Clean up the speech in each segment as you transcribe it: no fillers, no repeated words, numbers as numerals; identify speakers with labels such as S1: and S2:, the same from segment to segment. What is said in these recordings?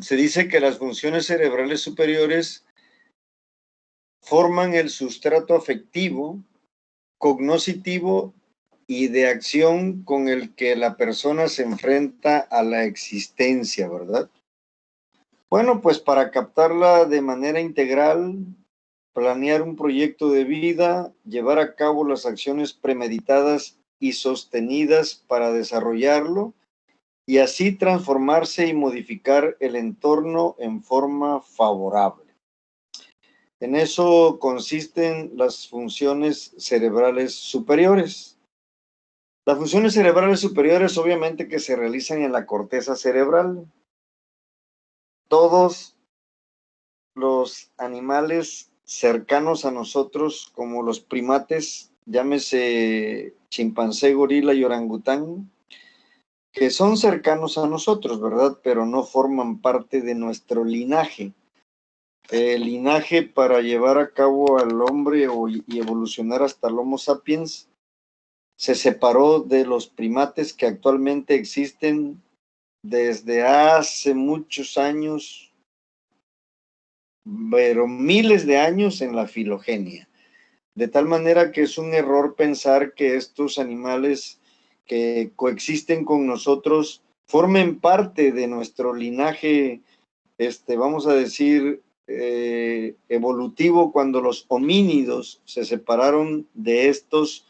S1: se dice que las funciones cerebrales superiores forman el sustrato afectivo, cognoscitivo y de acción con el que la persona se enfrenta a la existencia, ¿verdad? Bueno, pues para captarla de manera integral, planear un proyecto de vida, llevar a cabo las acciones premeditadas y sostenidas para desarrollarlo, y así transformarse y modificar el entorno en forma favorable. En eso consisten las funciones cerebrales superiores. Las funciones cerebrales superiores obviamente que se realizan en la corteza cerebral. Todos los animales cercanos a nosotros, como los primates, llámese chimpancé, gorila y orangután, que son cercanos a nosotros, ¿verdad? Pero no forman parte de nuestro linaje. El linaje para llevar a cabo al hombre y evolucionar hasta el Homo sapiens se separó de los primates que actualmente existen desde hace muchos años, pero miles de años en la filogenia. De tal manera que es un error pensar que estos animales que coexisten con nosotros formen parte de nuestro linaje, vamos a decir, evolutivo, cuando los homínidos se separaron de estos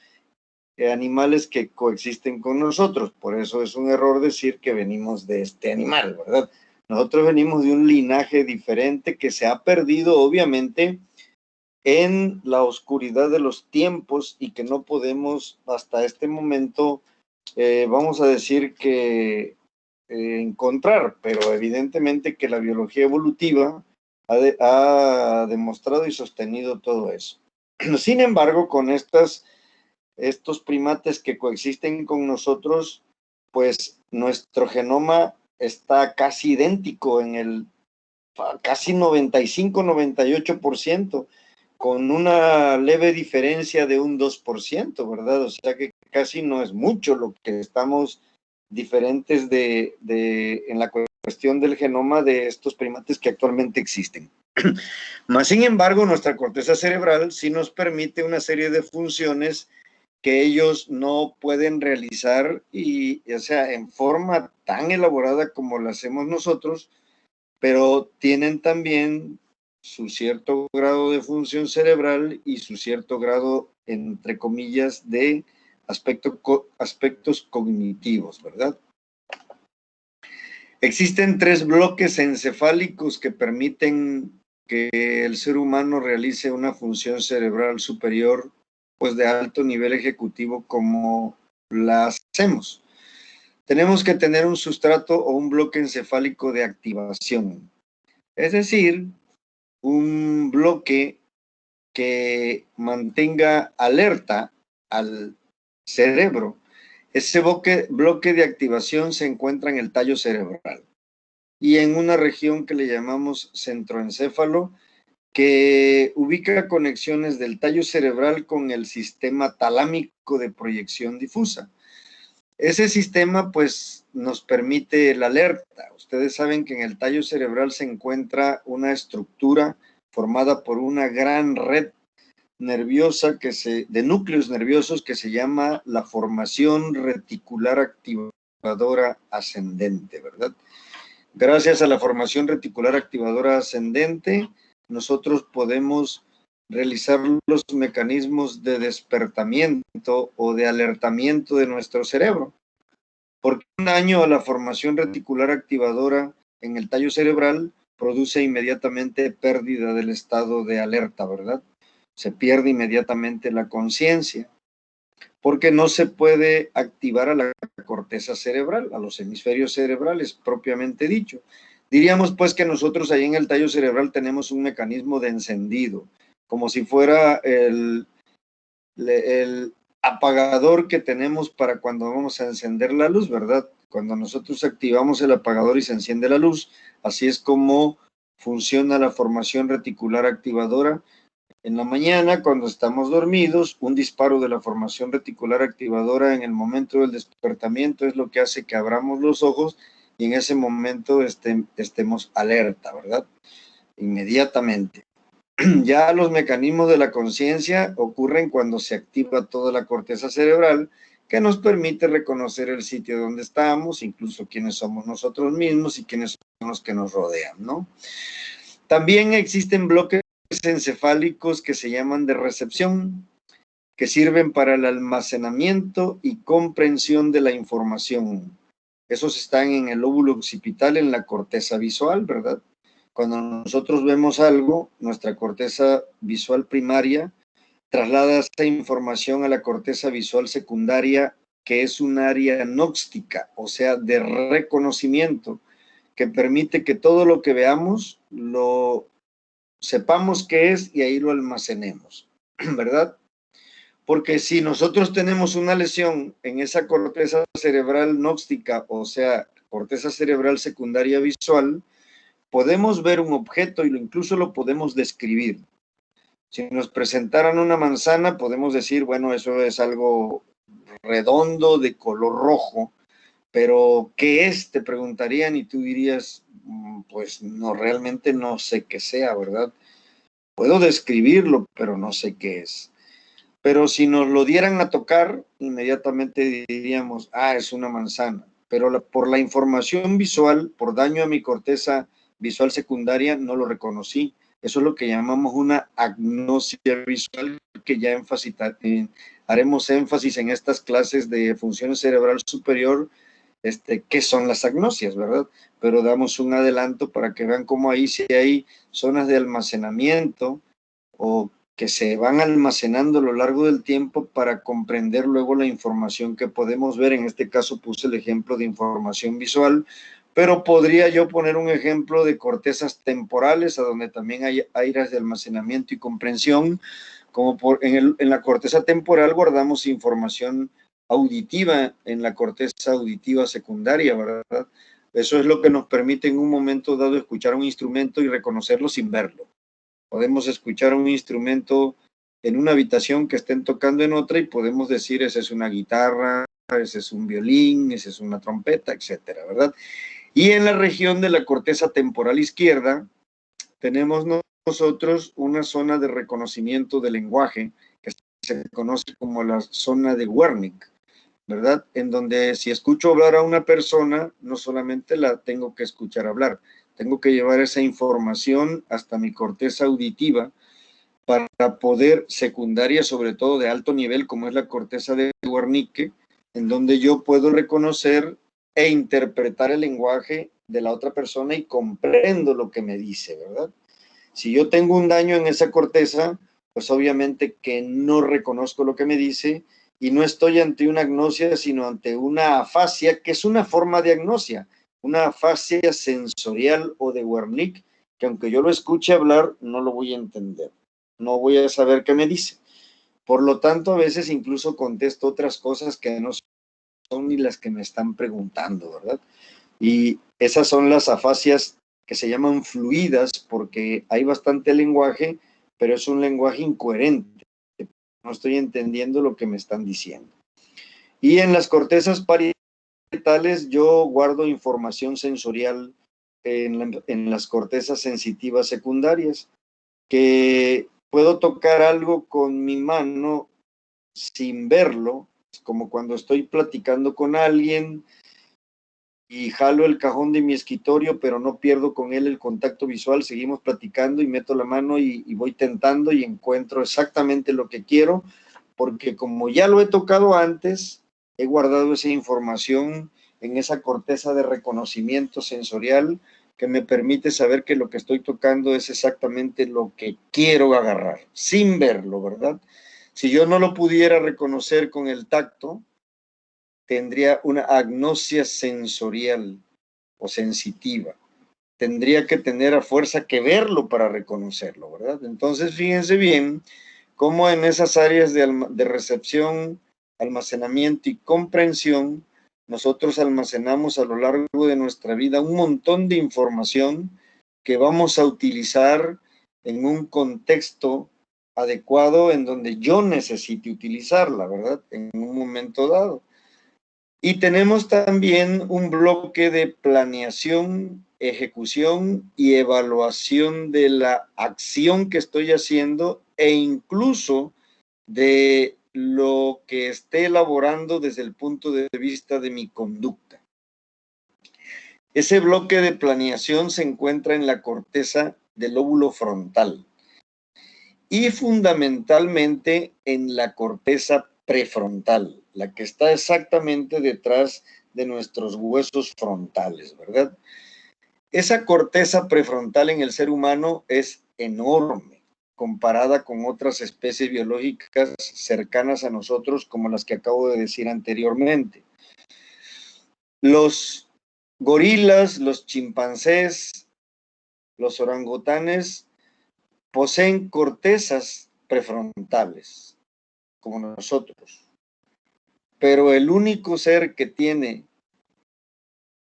S1: animales que coexisten con nosotros. Por eso es un error decir que venimos de este animal, ¿verdad? Nosotros venimos de un linaje diferente que se ha perdido, obviamente, en la oscuridad de los tiempos y que no podemos hasta este momento, vamos a decir que encontrar, pero evidentemente que la biología evolutiva ha demostrado y sostenido todo eso. Sin embargo, con estos primates que coexisten con nosotros, pues nuestro genoma está casi idéntico en el casi 95-98%, con una leve diferencia de un 2%, ¿verdad? O sea que casi no es mucho lo que estamos diferentes en la cuestión del genoma de estos primates que actualmente existen. Más sin embargo, nuestra corteza cerebral sí nos permite una serie de funciones que ellos no pueden realizar, y o sea, en forma tan elaborada como la hacemos nosotros, pero tienen también su cierto grado de función cerebral y su cierto grado, entre comillas, de aspectos cognitivos, ¿verdad? Existen 3 bloques encefálicos que permiten que el ser humano realice una función cerebral superior, pues de alto nivel ejecutivo como la hacemos. Tenemos que tener un sustrato o un bloque encefálico de activación, es decir, un bloque que mantenga alerta al cerebro. Ese bloque de activación se encuentra en el tallo cerebral y en una región que le llamamos centroencéfalo, que ubica conexiones del tallo cerebral con el sistema talámico de proyección difusa. Ese sistema pues nos permite la alerta. Ustedes saben que en el tallo cerebral se encuentra una estructura formada por una gran red nerviosa de núcleos nerviosos que se llama la formación reticular activadora ascendente, ¿verdad? Gracias a la formación reticular activadora ascendente, nosotros podemos realizar los mecanismos de despertamiento o de alertamiento de nuestro cerebro. Porque un daño a la formación reticular activadora en el tallo cerebral produce inmediatamente pérdida del estado de alerta, ¿verdad? Se pierde inmediatamente la conciencia, porque no se puede activar a la corteza cerebral, a los hemisferios cerebrales propiamente dicho. Diríamos pues que nosotros ahí en el tallo cerebral tenemos un mecanismo de encendido, como si fuera el apagador que tenemos para cuando vamos a encender la luz, ¿verdad? Cuando nosotros activamos el apagador y se enciende la luz, así es como funciona la formación reticular activadora. En la mañana, cuando estamos dormidos, un disparo de la formación reticular activadora en el momento del despertamiento es lo que hace que abramos los ojos y en ese momento estemos alerta, ¿verdad? Inmediatamente. Ya los mecanismos de la conciencia ocurren cuando se activa toda la corteza cerebral, que nos permite reconocer el sitio donde estamos, incluso quiénes somos nosotros mismos y quiénes son los que nos rodean, ¿no? También existen bloques encefálicos que se llaman de recepción, que sirven para el almacenamiento y comprensión de la información. Esos están en el lóbulo occipital, en la corteza visual, ¿verdad? Cuando nosotros vemos algo, nuestra corteza visual primaria traslada esa información a la corteza visual secundaria, que es un área gnóstica, o sea, de reconocimiento, que permite que todo lo que veamos lo sepamos qué es y ahí lo almacenemos, ¿verdad? Porque si nosotros tenemos una lesión en esa corteza cerebral gnóstica, o sea, corteza cerebral secundaria visual, podemos ver un objeto y incluso lo podemos describir. Si nos presentaran una manzana, podemos decir, bueno, eso es algo redondo de color rojo, pero ¿qué es? Te preguntarían y tú dirías, pues no, realmente no sé qué sea, ¿verdad? Puedo describirlo, pero no sé qué es. Pero si nos lo dieran a tocar, inmediatamente diríamos, ah, es una manzana. Pero por la información visual, por daño a mi corteza visual secundaria, no lo reconocí. Eso es lo que llamamos una agnosia visual, que ya haremos énfasis en estas clases de función cerebral superior, qué son las agnosias, ¿verdad? Pero damos un adelanto para que vean cómo ahí sí hay zonas de almacenamiento o que se van almacenando a lo largo del tiempo para comprender luego la información que podemos ver. En este caso puse el ejemplo de información visual, pero podría yo poner un ejemplo de cortezas temporales, a donde también hay áreas de almacenamiento y comprensión, como en la corteza temporal guardamos información auditiva, en la corteza auditiva secundaria, ¿verdad? Eso es lo que nos permite en un momento dado escuchar un instrumento y reconocerlo sin verlo. Podemos escuchar un instrumento en una habitación que estén tocando en otra y podemos decir, esa es una guitarra, ese es un violín, esa es una trompeta, etcétera, ¿verdad? Y en la región de la corteza temporal izquierda tenemos nosotros una zona de reconocimiento del lenguaje que se conoce como la zona de Wernicke, ¿verdad? En donde si escucho hablar a una persona, no solamente la tengo que escuchar hablar, tengo que llevar esa información hasta mi corteza auditiva para poder, secundaria sobre todo de alto nivel, como es la corteza de Wernicke, en donde yo puedo reconocer e interpretar el lenguaje de la otra persona y comprendo lo que me dice, ¿verdad? Si yo tengo un daño en esa corteza, pues obviamente que no reconozco lo que me dice y no estoy ante una agnosia, sino ante una afasia, que es una forma de agnosia, una afasia sensorial o de Wernicke, que aunque yo lo escuche hablar, no lo voy a entender, no voy a saber qué me dice. Por lo tanto, a veces incluso contesto otras cosas que no son ni las que me están preguntando, ¿verdad? Y esas son las afasias que se llaman fluidas, porque hay bastante lenguaje, pero es un lenguaje incoherente. No estoy entendiendo lo que me están diciendo. Y en las cortezas parietales yo guardo información sensorial en las cortezas sensitivas secundarias, que puedo tocar algo con mi mano sin verlo, como cuando estoy platicando con alguien y jalo el cajón de mi escritorio, pero no pierdo con él el contacto visual, seguimos platicando y meto la mano y voy tentando y encuentro exactamente lo que quiero, porque como ya lo he tocado antes, he guardado esa información en esa corteza de reconocimiento sensorial que me permite saber que lo que estoy tocando es exactamente lo que quiero agarrar, sin verlo, ¿verdad? Si yo no lo pudiera reconocer con el tacto, tendría una agnosia sensorial o sensitiva. Tendría que tener a fuerza que verlo para reconocerlo, ¿verdad? Entonces, fíjense bien cómo en esas áreas de recepción, almacenamiento y comprensión, nosotros almacenamos a lo largo de nuestra vida un montón de información que vamos a utilizar en un contexto adecuado en donde yo necesite utilizarla, ¿verdad? En un momento dado. Y tenemos también un bloque de planeación, ejecución y evaluación de la acción que estoy haciendo e incluso de lo que esté elaborando desde el punto de vista de mi conducta. Ese bloque de planeación se encuentra en la corteza del lóbulo frontal y fundamentalmente en la corteza prefrontal, la que está exactamente detrás de nuestros huesos frontales, ¿verdad? Esa corteza prefrontal en el ser humano es enorme comparada con otras especies biológicas cercanas a nosotros, como las que acabo de decir anteriormente. Los gorilas, los chimpancés, los orangutanes poseen cortezas prefrontales, como nosotros. Pero el único ser que tiene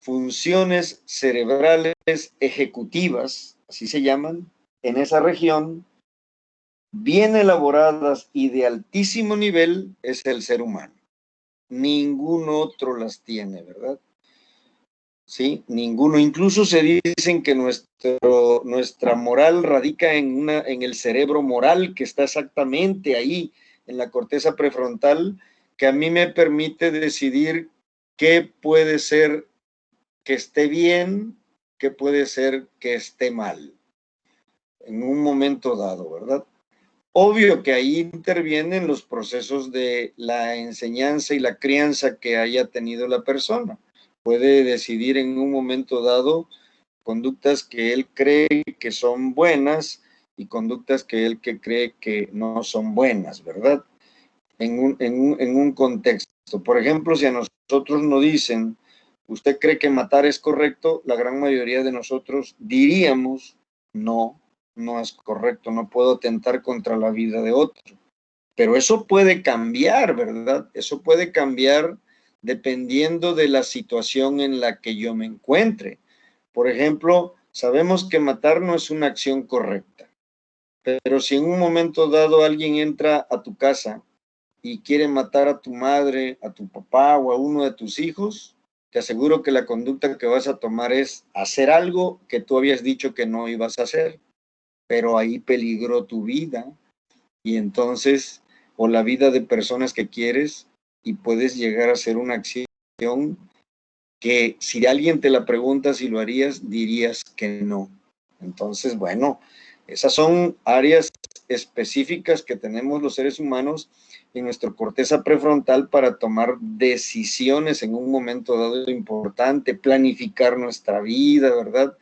S1: funciones cerebrales ejecutivas, así se llaman, en esa región, bien elaboradas y de altísimo nivel, es el ser humano. Ningún otro las tiene, ¿verdad? Sí, ninguno. Incluso se dicen que nuestra moral radica en el cerebro moral, que está exactamente ahí, en la corteza prefrontal, que a mí me permite decidir qué puede ser que esté bien, qué puede ser que esté mal, en un momento dado, ¿verdad? Obvio que ahí intervienen los procesos de la enseñanza y la crianza que haya tenido la persona. Puede decidir en un momento dado conductas que él cree que son buenas y conductas que él cree que no son buenas, ¿verdad? En un contexto. Por ejemplo, si a nosotros nos dicen, ¿usted cree que matar es correcto? La gran mayoría de nosotros diríamos, no, no es correcto, no puedo atentar contra la vida de otro. Pero eso puede cambiar, ¿verdad? Eso puede cambiar dependiendo de la situación en la que yo me encuentre. Por ejemplo, sabemos que matar no es una acción correcta, pero si en un momento dado alguien entra a tu casa y quiere matar a tu madre, a tu papá o a uno de tus hijos, te aseguro que la conducta que vas a tomar es hacer algo que tú habías dicho que no ibas a hacer, pero ahí peligró tu vida y entonces, o la vida de personas que quieres, y puedes llegar a hacer una acción que si alguien te la pregunta si lo harías, dirías que no. Entonces, bueno, esas son áreas específicas que tenemos los seres humanos en nuestra corteza prefrontal para tomar decisiones en un momento dado importante, planificar nuestra vida, ¿verdad?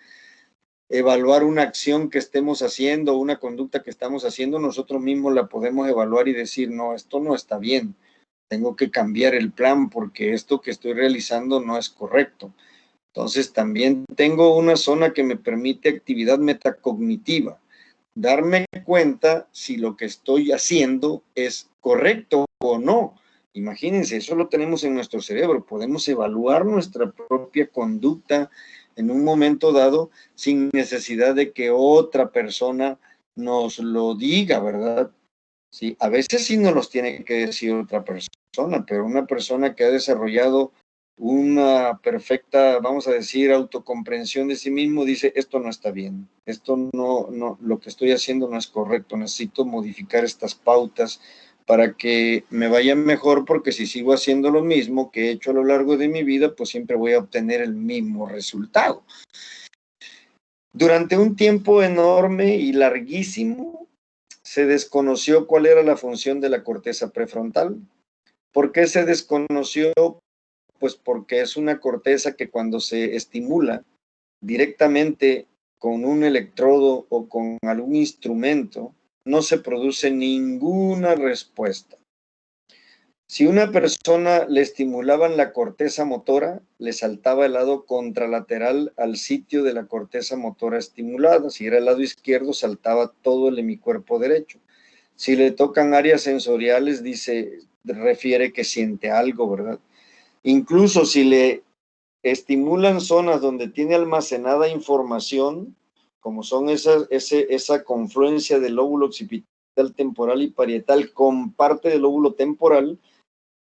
S1: Evaluar una acción que estemos haciendo, una conducta que estamos haciendo, nosotros mismos la podemos evaluar y decir, no, esto no está bien, tengo que cambiar el plan porque esto que estoy realizando no es correcto. Entonces también tengo una zona que me permite actividad metacognitiva, darme cuenta si lo que estoy haciendo es correcto o no. Imagínense, eso lo tenemos en nuestro cerebro, podemos evaluar nuestra propia conducta en un momento dado sin necesidad de que otra persona nos lo diga, ¿verdad? Sí, a veces sí nos los tiene que decir otra persona, pero una persona que ha desarrollado una perfecta, vamos a decir, autocomprensión de sí mismo, dice, esto no está bien, esto no, lo que estoy haciendo no es correcto, necesito modificar estas pautas para que me vaya mejor, porque si sigo haciendo lo mismo que he hecho a lo largo de mi vida, pues siempre voy a obtener el mismo resultado. Durante un tiempo enorme y larguísimo, se desconoció cuál era la función de la corteza prefrontal. ¿Por qué se desconoció? Pues porque es una corteza que cuando se estimula directamente con un electrodo o con algún instrumento, no se produce ninguna respuesta. Si una persona le estimulaban la corteza motora, le saltaba el lado contralateral al sitio de la corteza motora estimulada. Si era el lado izquierdo, saltaba todo el hemicuerpo derecho. Si le tocan áreas sensoriales, refiere que siente algo, ¿verdad? Incluso si le estimulan zonas donde tiene almacenada información, como son esa confluencia del lóbulo occipital temporal y parietal con parte del lóbulo temporal,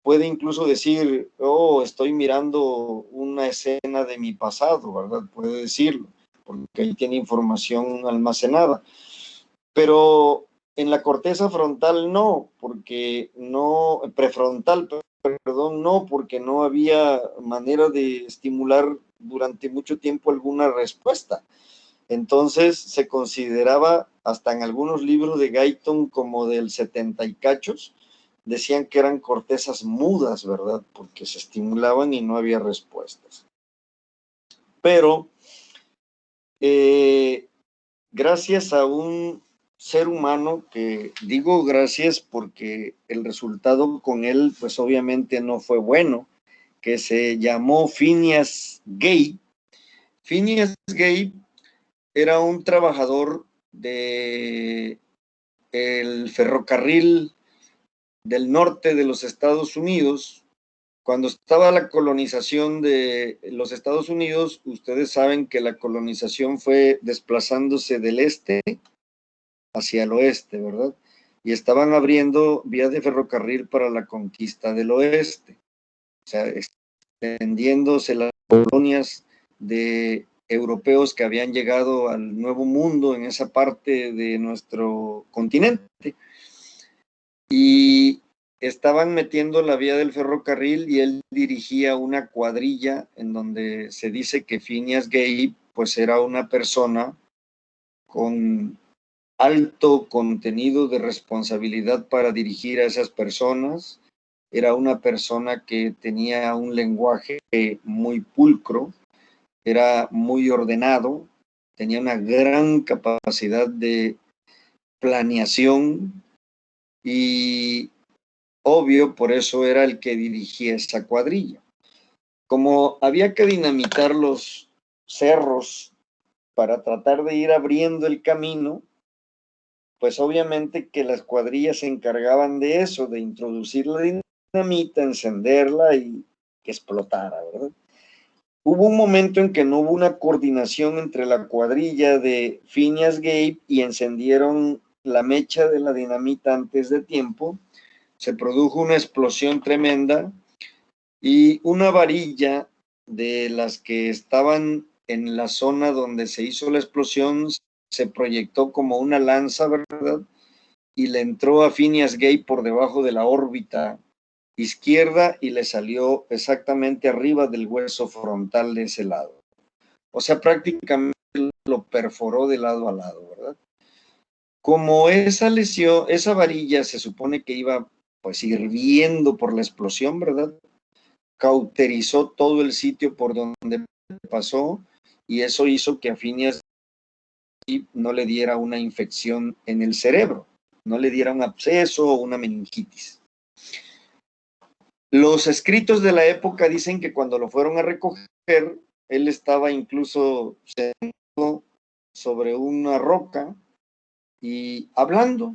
S1: puede incluso decir, oh, estoy mirando una escena de mi pasado, ¿verdad? Puede decirlo, porque ahí tiene información almacenada. Pero en la corteza frontal no, porque no, prefrontal, perdón, no, porque no había manera de estimular durante mucho tiempo alguna respuesta. Entonces se consideraba, hasta en algunos libros de Guyton como del 70 y cachos, decían que eran cortezas mudas, ¿verdad? Porque se estimulaban y no había respuestas. Pero gracias a un ser humano, que digo gracias porque el resultado con él pues obviamente no fue bueno, que se llamó Phineas Gage. Phineas Gage era un trabajador de el ferrocarril del norte de los Estados Unidos. Cuando estaba la colonización de los Estados Unidos, ustedes saben que la colonización fue desplazándose del este hacia el oeste, ¿verdad? Y estaban abriendo vías de ferrocarril para la conquista del oeste, o sea, extendiéndose las colonias de europeos que habían llegado al Nuevo Mundo en esa parte de nuestro continente. Y estaban metiendo la vía del ferrocarril y él dirigía una cuadrilla en donde se dice que Phineas Gage pues era una persona con alto contenido de responsabilidad para dirigir a esas personas. Era una persona que tenía un lenguaje muy pulcro, era muy ordenado, tenía una gran capacidad de planeación y obvio, por eso era el que dirigía esa cuadrilla. Como había que dinamitar los cerros para tratar de ir abriendo el camino, pues obviamente que las cuadrillas se encargaban de eso, de introducir la dinamita, encenderla y que explotara, ¿verdad? Hubo un momento en que no hubo una coordinación entre la cuadrilla de Phineas Gage y encendieron la mecha de la dinamita antes de tiempo. Se produjo una explosión tremenda y una varilla de las que estaban en la zona donde se hizo la explosión se proyectó como una lanza, ¿verdad? Y le entró a Phineas Gage por debajo de la órbita izquierda y le salió exactamente arriba del hueso frontal de ese lado. O sea, prácticamente lo perforó de lado a lado, ¿verdad? Como esa lesión, esa varilla se supone que iba pues hirviendo por la explosión, ¿verdad? Cauterizó todo el sitio por donde pasó y eso hizo que a Phineas no le diera una infección en el cerebro, no le diera un absceso o una meningitis. Los escritos de la época dicen que cuando lo fueron a recoger, él estaba incluso sentado sobre una roca y hablando.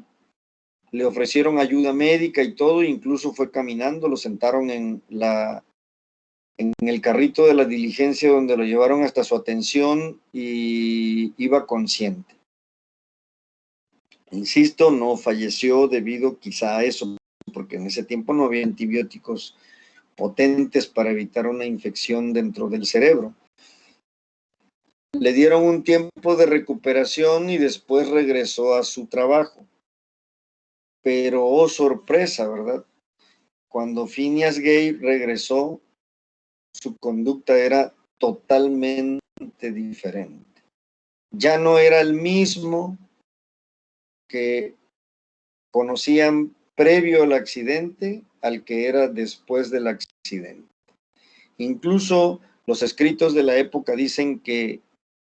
S1: Le ofrecieron ayuda médica y todo, incluso fue caminando, lo sentaron en el carrito de la diligencia donde lo llevaron hasta su atención y iba consciente. Insisto, no falleció debido quizá a eso, porque en ese tiempo no había antibióticos potentes para evitar una infección dentro del cerebro. Le dieron un tiempo de recuperación y después regresó a su trabajo. Pero, oh sorpresa, ¿verdad? Cuando Phineas Gage regresó, su conducta era totalmente diferente. Ya no era el mismo que conocían previo al accidente al que era después del accidente. Incluso los escritos de la época dicen que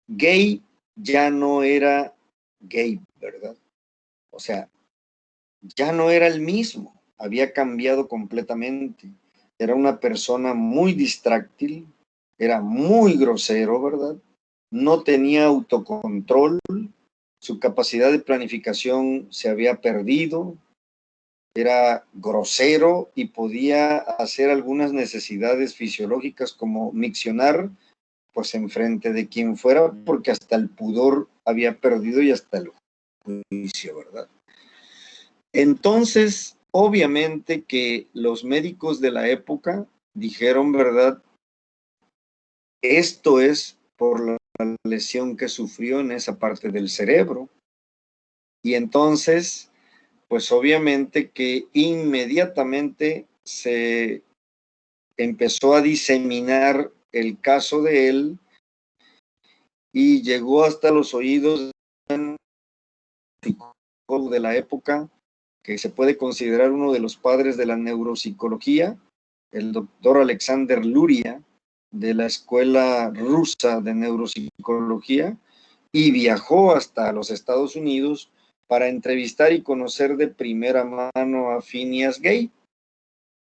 S1: Gage ya no era Gage, ¿verdad? O sea, ya no era el mismo, había cambiado completamente. Era una persona muy distráctil, era muy grosero, ¿verdad? No tenía autocontrol, su capacidad de planificación se había perdido, era grosero y podía hacer algunas necesidades fisiológicas como miccionar, pues enfrente de quien fuera, porque hasta el pudor había perdido y hasta el juicio, ¿verdad? Entonces, obviamente que los médicos de la época dijeron, ¿verdad? Esto es por la lesión que sufrió en esa parte del cerebro. Y entonces, pues obviamente que inmediatamente se empezó a diseminar el caso de él y llegó hasta los oídos de la época, que se puede considerar uno de los padres de la neuropsicología, el doctor Alexander Luria, de la Escuela Rusa de Neuropsicología, y viajó hasta los Estados Unidos para entrevistar y conocer de primera mano a Phineas Gage.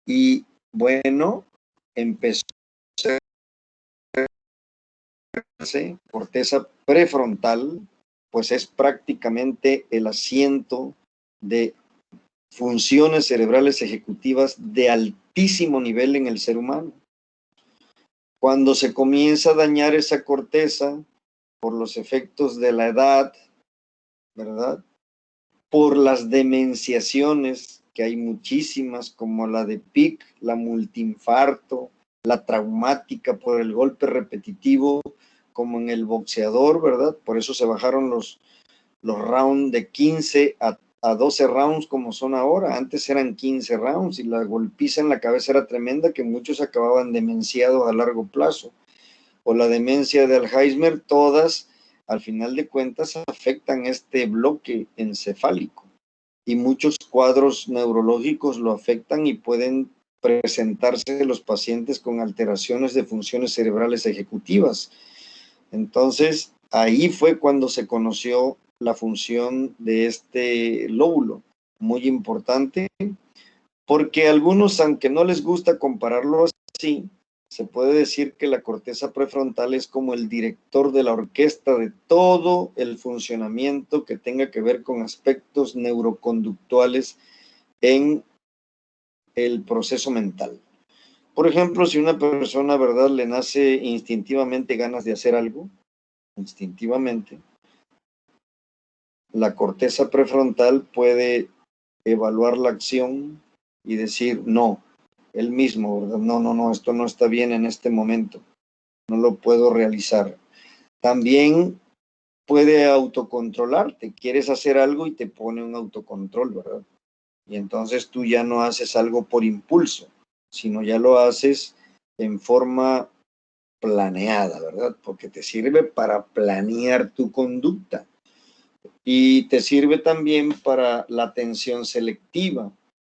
S1: Y bueno, empezó a hacerse corteza prefrontal, pues es prácticamente el asiento de funciones cerebrales ejecutivas de altísimo nivel en el ser humano. Cuando se comienza a dañar esa corteza por los efectos de la edad, ¿verdad? Por las demenciaciones, que hay muchísimas, como la de PIC, la multiinfarto, la traumática por el golpe repetitivo, como en el boxeador, ¿verdad? Por eso se bajaron los rounds de 15 a 12 rounds como son ahora. Antes eran 15 rounds y la golpiza en la cabeza era tremenda, que muchos acababan demenciados a largo plazo. O la demencia de Alzheimer, todas al final de cuentas afectan este bloque encefálico y muchos cuadros neurológicos lo afectan y pueden presentarse los pacientes con alteraciones de funciones cerebrales ejecutivas. Entonces, ahí fue cuando se conoció la función de este lóbulo, muy importante, porque a algunos, aunque no les gusta compararlo así, se puede decir que la corteza prefrontal es como el director de la orquesta de todo el funcionamiento que tenga que ver con aspectos neuroconductuales en el proceso mental. Por ejemplo, si una persona, ¿verdad?, le nace instintivamente ganas de hacer algo, instintivamente, la corteza prefrontal puede evaluar la acción y decir, no, él mismo, ¿verdad? No, esto no está bien en este momento, no lo puedo realizar. También puede autocontrolarte, quieres hacer algo y te pone un autocontrol, ¿verdad? Y entonces tú ya no haces algo por impulso, sino ya lo haces en forma planeada, ¿verdad? Porque te sirve para planear tu conducta. Y te sirve también para la atención selectiva,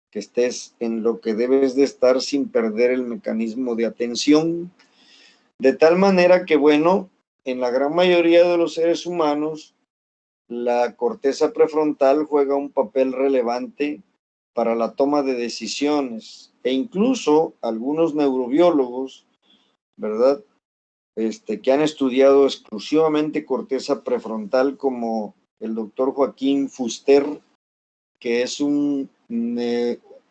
S1: que estés en lo que debes de estar sin perder el mecanismo de atención, de tal manera que, bueno, en la gran mayoría de los seres humanos, la corteza prefrontal juega un papel relevante para la toma de decisiones e incluso algunos neurobiólogos, ¿verdad? Que han estudiado exclusivamente corteza prefrontal, como el doctor Joaquín Fuster, que es un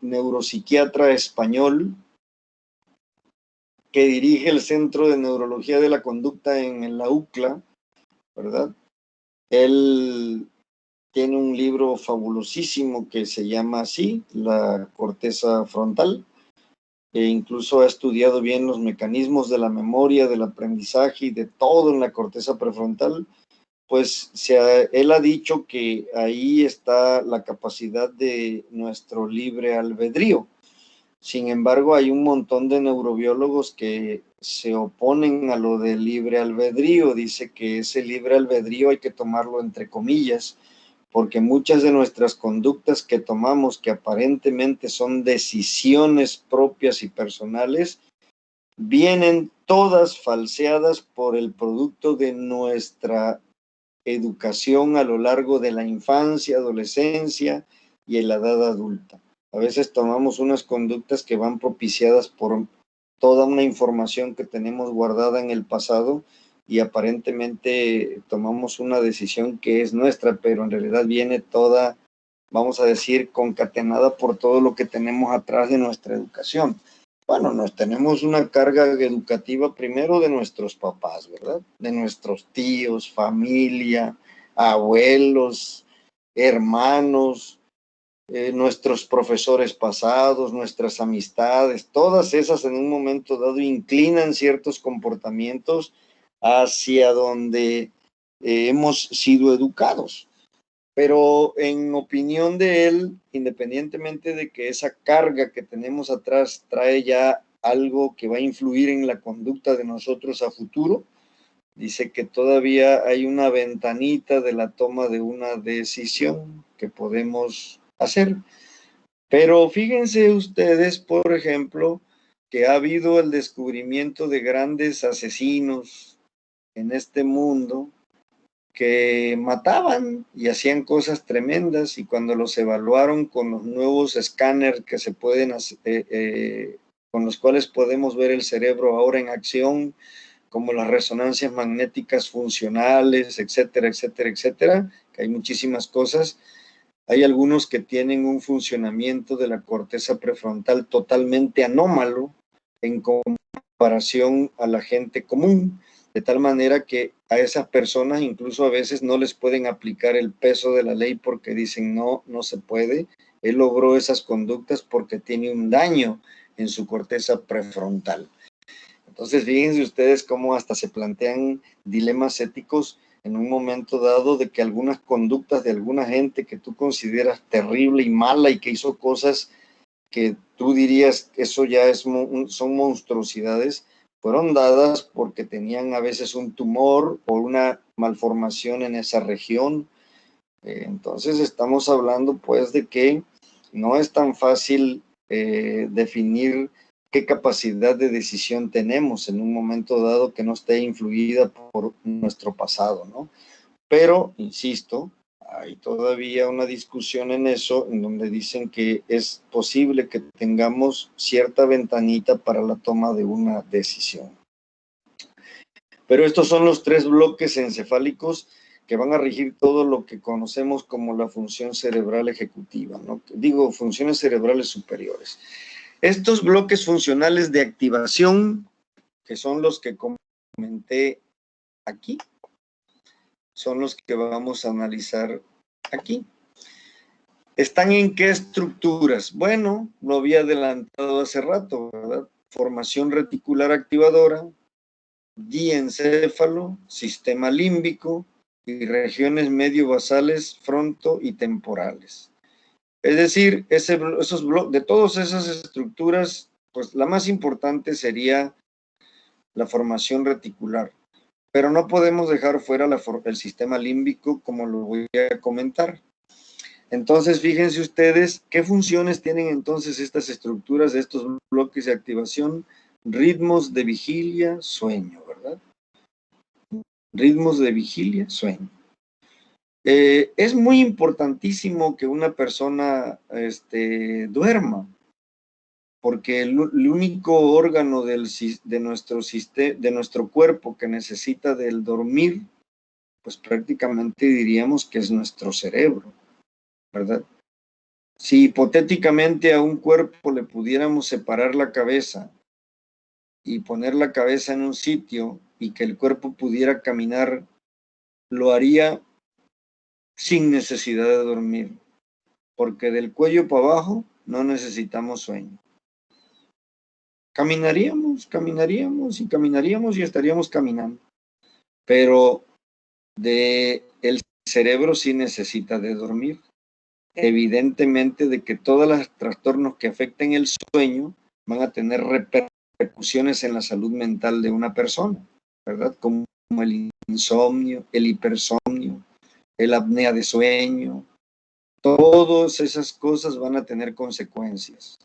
S1: neuropsiquiatra español que dirige el Centro de Neurología de la Conducta en la UCLA, ¿verdad? Él tiene un libro fabulosísimo que se llama así, La corteza frontal, e incluso ha estudiado bien los mecanismos de la memoria, del aprendizaje y de todo en la corteza prefrontal. Pues él ha dicho que ahí está la capacidad de nuestro libre albedrío. Sin embargo, hay un montón de neurobiólogos que se oponen a lo del libre albedrío. Dice que ese libre albedrío hay que tomarlo entre comillas, porque muchas de nuestras conductas que tomamos, que aparentemente son decisiones propias y personales, vienen todas falseadas por el producto de nuestra educación a lo largo de la infancia, adolescencia y en la edad adulta. A veces tomamos unas conductas que van propiciadas por toda una información que tenemos guardada en el pasado y aparentemente tomamos una decisión que es nuestra, pero en realidad viene toda, vamos a decir, concatenada por todo lo que tenemos atrás de nuestra educación. Bueno, nos tenemos una carga educativa primero de nuestros papás, ¿verdad? De nuestros tíos, familia, abuelos, hermanos, nuestros profesores pasados, nuestras amistades, todas esas en un momento dado inclinan ciertos comportamientos hacia donde hemos sido educados. Pero en opinión de él, independientemente de que esa carga que tenemos atrás trae ya algo que va a influir en la conducta de nosotros a futuro, dice que todavía hay una ventanita de la toma de una decisión que podemos hacer. Pero fíjense ustedes, por ejemplo, que ha habido el descubrimiento de grandes asesinos en este mundo que mataban y hacían cosas tremendas, y cuando los evaluaron con los nuevos escáneres que se pueden hacer, con los cuales podemos ver el cerebro ahora en acción, como las resonancias magnéticas funcionales, etcétera, etcétera, etcétera, que hay muchísimas cosas. Hay algunos que tienen un funcionamiento de la corteza prefrontal totalmente anómalo en comparación a la gente común, de tal manera que a esas personas incluso a veces no les pueden aplicar el peso de la ley porque dicen no, no se puede. Él logró esas conductas porque tiene un daño en su corteza prefrontal. Entonces, fíjense ustedes cómo hasta se plantean dilemas éticos en un momento dado de que algunas conductas de alguna gente que tú consideras terrible y mala y que hizo cosas que tú dirías que eso ya son monstruosidades, fueron dadas porque tenían a veces un tumor o una malformación en esa región. Entonces estamos hablando pues de que no es tan fácil definir qué capacidad de decisión tenemos en un momento dado que no esté influida por nuestro pasado, ¿no? Pero, insisto, hay todavía una discusión en eso, en donde dicen que es posible que tengamos cierta ventanita para la toma de una decisión. Pero estos son los 3 bloques encefálicos que van a regir todo lo que conocemos como la función cerebral ejecutiva, ¿no? Digo, funciones cerebrales superiores. Estos bloques funcionales de activación, que son los que comenté aquí, son los que vamos a analizar aquí. ¿Están en qué estructuras? Bueno, lo había adelantado hace rato, ¿verdad? Formación reticular activadora, diencéfalo, sistema límbico y regiones medio-basales, fronto y temporales. Es decir, esos bloques, de todas esas estructuras, pues la más importante sería la formación reticular, pero no podemos dejar fuera el sistema límbico, como lo voy a comentar. Entonces, fíjense ustedes qué funciones tienen entonces estas estructuras de estos bloques de activación. Ritmos de vigilia, sueño, ¿verdad? Ritmos de vigilia, sueño. Es muy importantísimo que una persona duerma, porque el único órgano de nuestro cuerpo que necesita del dormir, pues prácticamente diríamos que es nuestro cerebro, ¿verdad? Si hipotéticamente a un cuerpo le pudiéramos separar la cabeza y poner la cabeza en un sitio y que el cuerpo pudiera caminar, lo haría sin necesidad de dormir, porque del cuello para abajo no necesitamos sueño. Caminaríamos y estaríamos caminando, pero el cerebro sí necesita de dormir. Evidentemente de que todos los trastornos que afecten el sueño van a tener repercusiones en la salud mental de una persona, ¿verdad? Como el insomnio, el hipersomnio, el apnea de sueño, todas esas cosas van a tener consecuencias.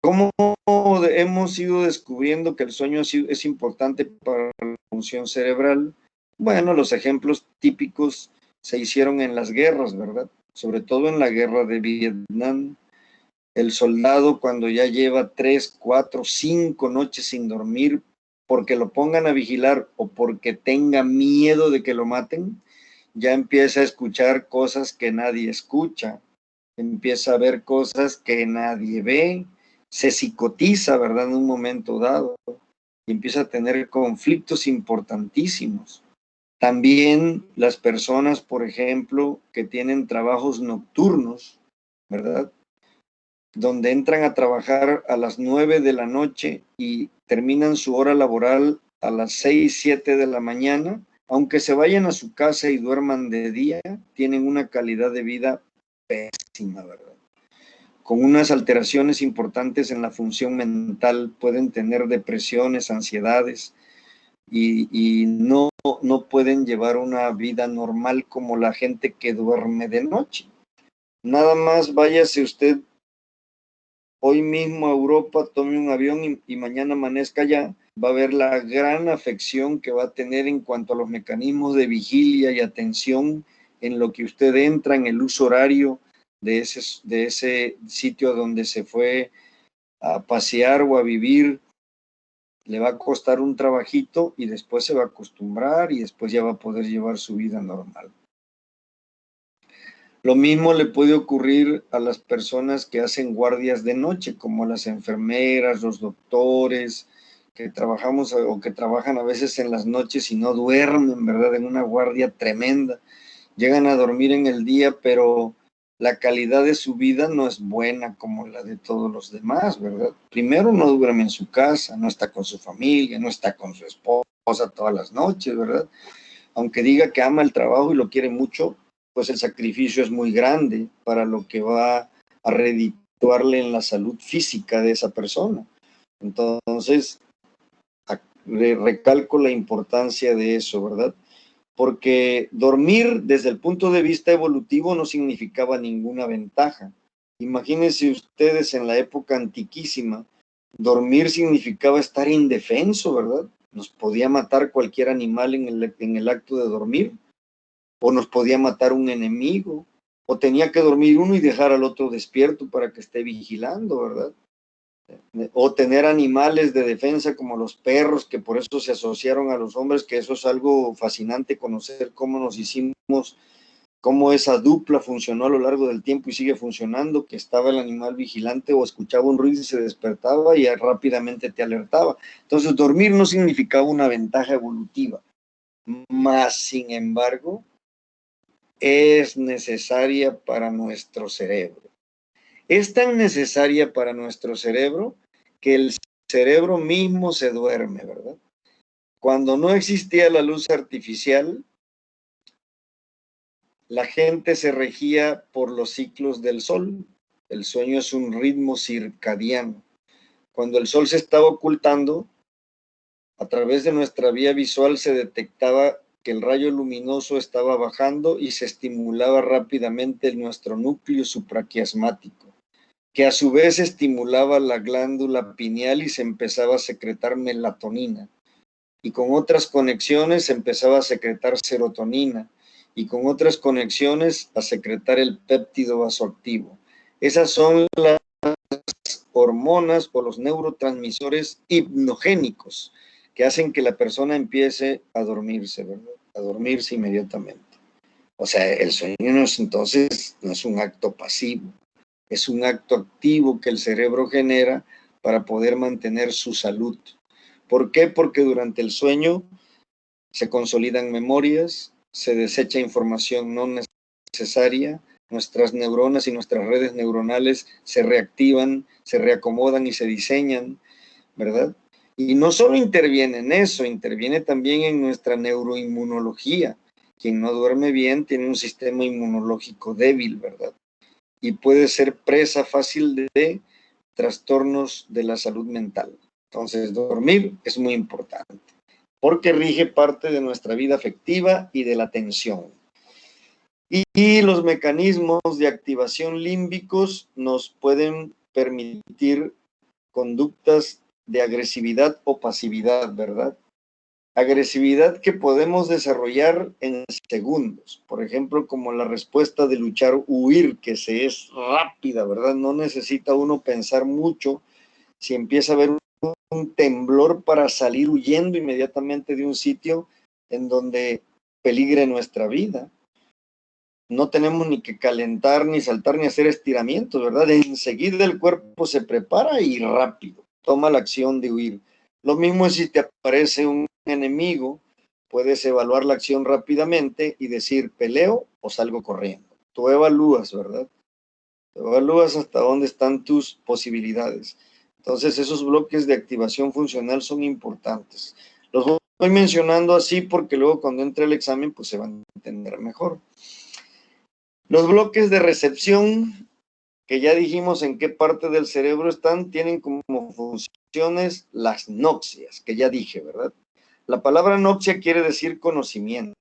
S1: ¿Cómo hemos ido descubriendo que el sueño es importante para la función cerebral? Bueno, los ejemplos típicos se hicieron en las guerras, ¿verdad? Sobre todo en la guerra de Vietnam. El soldado, cuando ya lleva 3, 4, 5 noches sin dormir, porque lo pongan a vigilar o porque tenga miedo de que lo maten, ya empieza a escuchar cosas que nadie escucha, empieza a ver cosas que nadie ve, se psicotiza, ¿verdad? En un momento dado, y empieza a tener conflictos importantísimos. También las personas, por ejemplo, que tienen trabajos nocturnos, ¿verdad? Donde entran a trabajar a las 9 de la noche y terminan su hora laboral a las 6, 7 de la mañana, aunque se vayan a su casa y duerman de día, tienen una calidad de vida pésima, ¿verdad? Con unas alteraciones importantes en la función mental, pueden tener depresiones, ansiedades y no pueden llevar una vida normal como la gente que duerme de noche. Nada más váyase usted hoy mismo a Europa, tome un avión y mañana amanezca allá, va a ver la gran afección que va a tener en cuanto a los mecanismos de vigilia y atención en lo que usted entra, en el uso horario de ese sitio donde se fue a pasear o a vivir. Le va a costar un trabajito y después se va a acostumbrar y después ya va a poder llevar su vida normal. Lo mismo le puede ocurrir a las personas que hacen guardias de noche, como las enfermeras, los doctores, que trabajamos o que trabajan a veces en las noches y no duermen, ¿verdad? En una guardia tremenda. Llegan a dormir en el día, pero la calidad de su vida no es buena como la de todos los demás, ¿verdad? Primero, no duerme en su casa, no está con su familia, no está con su esposa todas las noches, ¿verdad? Aunque diga que ama el trabajo y lo quiere mucho, pues el sacrificio es muy grande para lo que va a redituarle en la salud física de esa persona. Entonces, recalco la importancia de eso, ¿verdad? Porque dormir desde el punto de vista evolutivo no significaba ninguna ventaja. Imagínense ustedes en la época antiquísima, dormir significaba estar indefenso, ¿verdad? Nos podía matar cualquier animal en el acto de dormir, o nos podía matar un enemigo, o tenía que dormir uno y dejar al otro despierto para que esté vigilando, ¿verdad? O tener animales de defensa como los perros, que por eso se asociaron a los hombres, que eso es algo fascinante, conocer cómo nos hicimos, cómo esa dupla funcionó a lo largo del tiempo y sigue funcionando, que estaba el animal vigilante o escuchaba un ruido y se despertaba y rápidamente te alertaba. Entonces, dormir no significaba una ventaja evolutiva, más sin embargo, es necesaria para nuestro cerebro. Es tan necesaria para nuestro cerebro que el cerebro mismo se duerme, ¿verdad? Cuando no existía la luz artificial, la gente se regía por los ciclos del sol. El sueño es un ritmo circadiano. Cuando el sol se estaba ocultando, a través de nuestra vía visual se detectaba que el rayo luminoso estaba bajando y se estimulaba rápidamente nuestro núcleo supraquiasmático, que a su vez estimulaba la glándula pineal y se empezaba a secretar melatonina. Y con otras conexiones se empezaba a secretar serotonina. Y con otras conexiones a secretar el péptido vasoactivo. Esas son las hormonas o los neurotransmisores hipnogénicos que hacen que la persona empiece a dormirse, ¿verdad? A dormirse inmediatamente. O sea, el sueño entonces no es un acto pasivo, es un acto activo que el cerebro genera para poder mantener su salud. ¿Por qué? Porque durante el sueño se consolidan memorias, se desecha información no necesaria, nuestras neuronas y nuestras redes neuronales se reactivan, se reacomodan y se diseñan, ¿verdad? Y no solo interviene en eso, interviene también en nuestra neuroinmunología. Quien no duerme bien tiene un sistema inmunológico débil, ¿verdad? Y puede ser presa fácil de trastornos de la salud mental. Entonces, dormir es muy importante porque rige parte de nuestra vida afectiva y de la atención. Y los mecanismos de activación límbicos nos pueden permitir conductas de agresividad o pasividad, ¿verdad? Agresividad que podemos desarrollar en segundos, por ejemplo, como la respuesta de luchar, huir, que se es rápida, ¿verdad? No necesita uno pensar mucho. Si empieza a haber un temblor, para salir huyendo inmediatamente de un sitio en donde peligre nuestra vida. No tenemos ni que calentar, ni saltar, ni hacer estiramientos, ¿verdad? Enseguida el cuerpo se prepara y rápido toma la acción de huir. Lo mismo es si te aparece un enemigo, puedes evaluar la acción rápidamente y decir, ¿peleo o salgo corriendo? Tú evalúas, ¿verdad? Tú evalúas hasta dónde están tus posibilidades. Entonces, esos bloques de activación funcional son importantes. Los voy mencionando así porque luego cuando entre el examen, pues se van a entender mejor. Los bloques de recepción, que ya dijimos en qué parte del cerebro están, tienen como funciones las noxias, que ya dije, ¿verdad? La palabra noxia quiere decir conocimiento.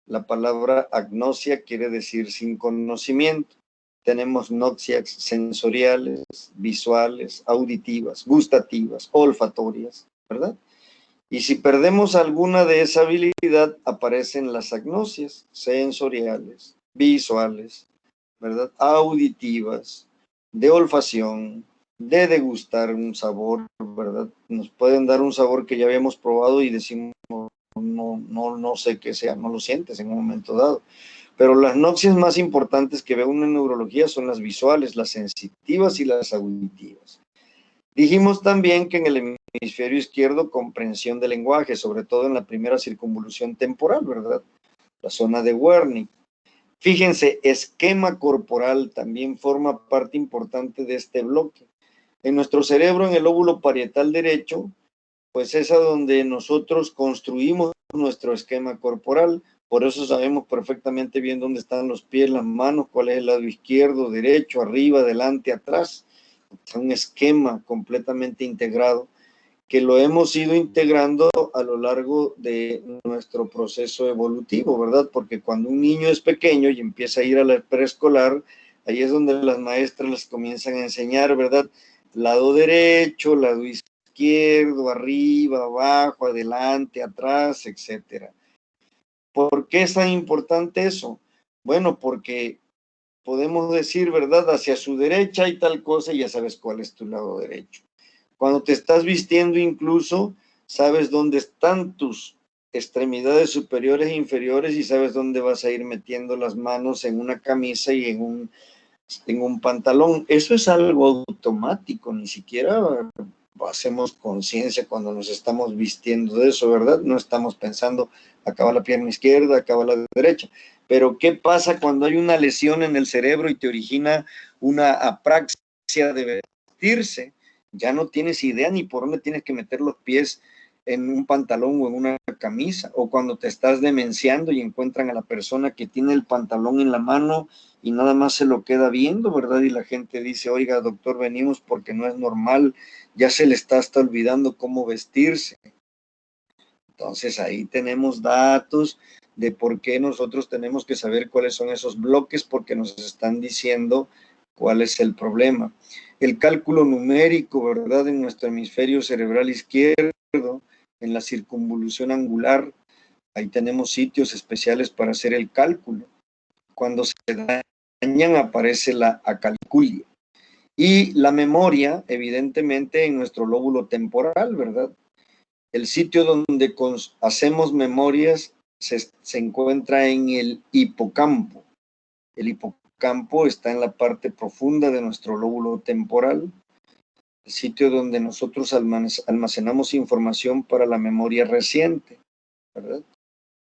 S1: La palabra agnosia quiere decir sin conocimiento. Tenemos noxias sensoriales, visuales, auditivas, gustativas, olfatorias, ¿verdad? Y si perdemos alguna de esa habilidad, aparecen las agnosias sensoriales, visuales, ¿verdad? Auditivas, de olfacción, de degustar un sabor, ¿verdad? Nos pueden dar un sabor que ya habíamos probado y decimos, no sé qué sea, no lo sientes en un momento dado. Pero las noxias más importantes que ve uno en neurología son las visuales, las sensitivas y las auditivas. Dijimos también que en el hemisferio izquierdo, comprensión del lenguaje, sobre todo en la primera circunvolución temporal, ¿verdad? La zona de Wernicke. Fíjense, esquema corporal también forma parte importante de este bloque. En nuestro cerebro, en el lóbulo parietal derecho, pues es a donde nosotros construimos nuestro esquema corporal. Por eso sabemos perfectamente bien dónde están los pies, las manos, cuál es el lado izquierdo, derecho, arriba, adelante, atrás. Es un esquema completamente integrado que lo hemos ido integrando a lo largo de nuestro proceso evolutivo, ¿verdad? Porque cuando un niño es pequeño y empieza a ir a la preescolar, ahí es donde las maestras les comienzan a enseñar, ¿verdad? Lado derecho, lado izquierdo, arriba, abajo, adelante, atrás, etcétera. ¿Por qué es tan importante eso? Bueno, porque podemos decir, ¿verdad? Hacia su derecha hay tal cosa y ya sabes cuál es tu lado derecho. Cuando te estás vistiendo incluso, sabes dónde están tus extremidades superiores e inferiores y sabes dónde vas a ir metiendo las manos en una camisa y en un pantalón. Eso es algo automático, ni siquiera hacemos conciencia cuando nos estamos vistiendo de eso, ¿verdad? No estamos pensando, acaba la pierna izquierda, acaba la derecha. Pero ¿qué pasa cuando hay una lesión en el cerebro y te origina una apraxia de vestirse? Ya no tienes idea ni por dónde tienes que meter los pies en un pantalón o en una camisa, o cuando te estás demenciando y encuentran a la persona que tiene el pantalón en la mano y nada más se lo queda viendo, ¿verdad? Y la gente dice, oiga, doctor, venimos porque no es normal, ya se le está hasta olvidando cómo vestirse. Entonces ahí tenemos datos de por qué nosotros tenemos que saber cuáles son esos bloques, porque nos están diciendo cuál es el problema. El cálculo numérico, ¿verdad? En nuestro hemisferio cerebral izquierdo, en la circunvolución angular, ahí tenemos sitios especiales para hacer el cálculo. Cuando se dañan aparece la acalculia. Y la memoria, evidentemente, en nuestro lóbulo temporal, ¿verdad? El sitio donde hacemos memorias se encuentra en el hipocampo. El hipocampo está en la parte profunda de nuestro lóbulo temporal, el sitio donde nosotros almacenamos información para la memoria reciente, ¿verdad?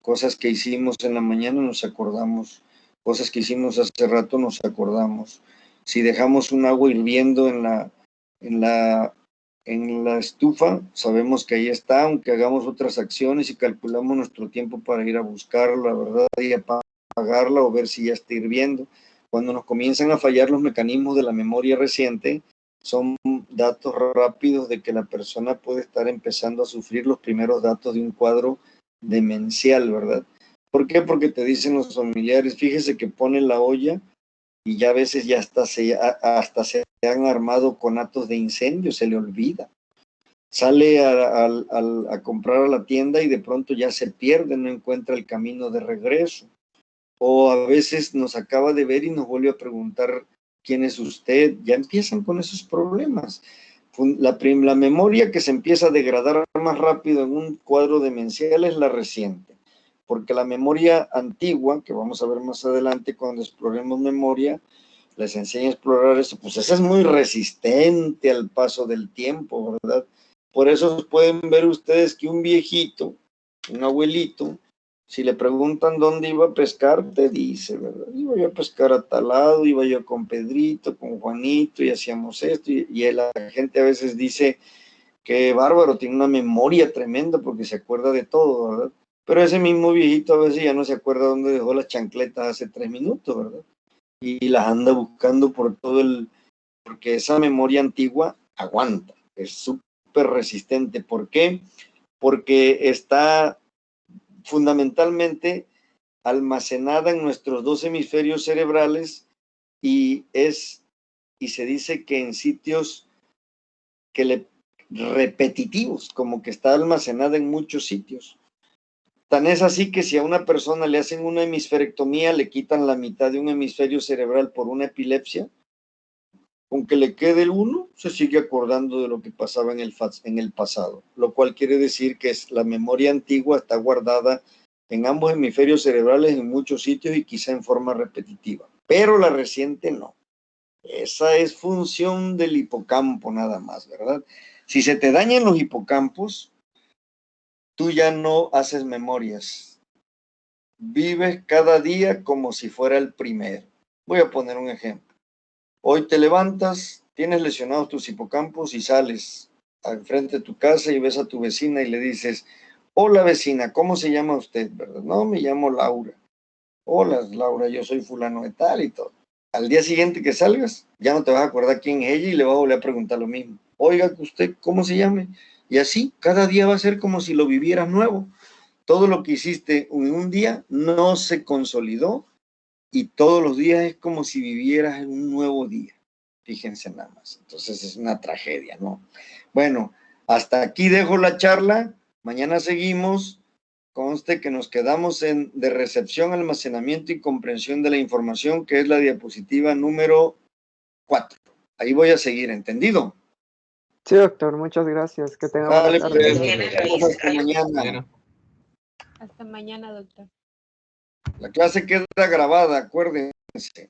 S1: Cosas que hicimos en la mañana nos acordamos, cosas que hicimos hace rato nos acordamos. Si dejamos un agua hirviendo en la estufa, sabemos que ahí está, aunque hagamos otras acciones y calculamos nuestro tiempo para ir a buscarla, ¿verdad? Y apagarla o ver si ya está hirviendo. Cuando nos comienzan a fallar los mecanismos de la memoria reciente, son datos rápidos de que la persona puede estar empezando a sufrir los primeros datos de un cuadro demencial, ¿verdad? ¿Por qué? Porque te dicen los familiares, fíjese que pone la olla y ya a veces ya hasta se han armado conatos de incendio, se le olvida. Sale a comprar a la tienda y de pronto ya se pierde, no encuentra el camino de regreso. O a veces nos acaba de ver y nos vuelve a preguntar quién es usted. Ya empiezan con esos problemas. La memoria que se empieza a degradar más rápido en un cuadro demencial es la reciente, porque la memoria antigua, que vamos a ver más adelante cuando exploremos memoria, les enseña a explorar eso, pues esa es muy resistente al paso del tiempo, ¿verdad? Por eso pueden ver ustedes que un viejito un abuelito, si le preguntan dónde iba a pescar, te dice, ¿verdad? Iba yo a pescar a tal lado, iba yo con Pedrito, con Juanito, y hacíamos esto, y la gente a veces dice que bárbaro, tiene una memoria tremenda porque se acuerda de todo, ¿verdad? Pero ese mismo viejito a veces ya no se acuerda dónde dejó las chancletas hace 3 minutos, ¿verdad? Y las anda buscando por todo porque esa memoria antigua aguanta, es súper resistente. ¿Por qué? Porque está fundamentalmente almacenada en nuestros 2 hemisferios cerebrales y se dice que en sitios repetitivos, como que está almacenada en muchos sitios. Tan es así que si a una persona le hacen una hemisferectomía, le quitan la mitad de un hemisferio cerebral por una epilepsia, aunque le quede el uno, se sigue acordando de lo que pasaba en el pasado, lo cual quiere decir que la memoria antigua está guardada en ambos hemisferios cerebrales en muchos sitios y quizá en forma repetitiva, pero la reciente no. Esa es función del hipocampo nada más, ¿verdad? Si se te dañan los hipocampos, tú ya no haces memorias. Vives cada día como si fuera el primero. Voy a poner un ejemplo. Hoy te levantas, tienes lesionados tus hipocampos y sales al frente de tu casa y ves a tu vecina y le dices, hola vecina, ¿cómo se llama usted? ¿Verdad? No, me llamo Laura. Hola Laura, yo soy fulano de tal y todo. Al día siguiente que salgas, ya no te vas a acordar quién es ella y le vas a volver a preguntar lo mismo. Oiga, ¿usted cómo se llame? Y así, cada día va a ser como si lo vivieras nuevo. Todo lo que hiciste en un día no se consolidó y todos los días es como si vivieras en un nuevo día. Fíjense nada más. Entonces es una tragedia, ¿no? Bueno, hasta aquí dejo la charla. Mañana seguimos. Conste que nos quedamos de recepción, almacenamiento y comprensión de la información, que es la diapositiva número 4. Ahí voy a seguir, ¿entendido?
S2: Sí, doctor, muchas gracias. Que tenga buena
S1: Dale,
S2: tarde.
S1: pues, nos vemos hasta mañana.
S3: Hasta mañana, doctor.
S1: La clase queda grabada, acuérdense.